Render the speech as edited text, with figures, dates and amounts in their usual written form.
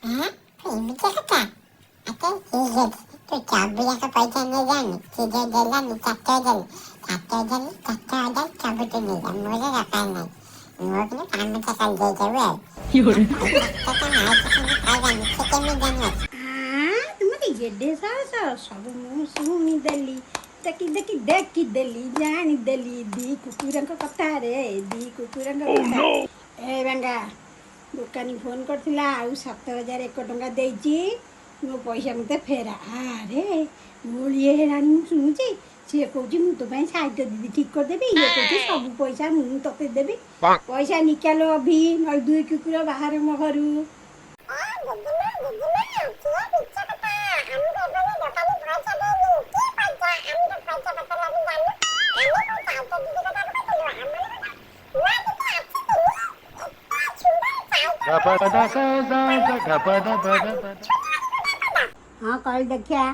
হ্যাঁ, এমনিতে কথা। আচ্ছা ঠিক আছে, তুই 4 টাকা পয়সা নিয়ে যানি, খিদে দিলানি 4 টাকা দিলি, 4 টাকা 4 টাকা নিয়ে যা, মরে ব্যাপার নাই। ওগুলো 5 টাকা দিয়ে দেবে আর। ওই 4 টাকা মায়ের কাছে পাইবানি, সে কেমনি জানিস? ତୁମେ ଏଡ଼େ ସାହସ ସବୁ ମୁଁ ଶୁଣିଦେଲି ଦେଖିଦେଲି ଜାଣିଦେଲି ଦି କୁକୁରଙ୍କ କଥାରେ ଦି କୁକୁରଙ୍କ କଥା। ଏ ବାଙ୍ଗା ଦୋକାନୀ ଫୋନ୍ କରିଥିଲା ଆଉ 7,001 ଟଙ୍କା ଦେଇଛି, ମୋ ପଇସା ମୋତେ ଫେରା। ଆରେ ଗୋଳିଏ ହେଲାଣି ମୁଁ ଶୁଣୁଛି। ସିଏ କହୁଛି ମୁଁ ତୋ ପାଇଁ ସାହିତ୍ୟ ଦିଦି ଠିକ୍ କରିଦେବି, ଇଏ କହୁଛି ସବୁ ପଇସା ମୁଁ ତୋତେ ଦେବି। ପଇସା ନିକାଲ ଅଭି ନହେଲେ 2 କୁକୁର ବାହାର ମୋ ଘରୁ। ହଁ କହିଲି ଦେଖିଆ।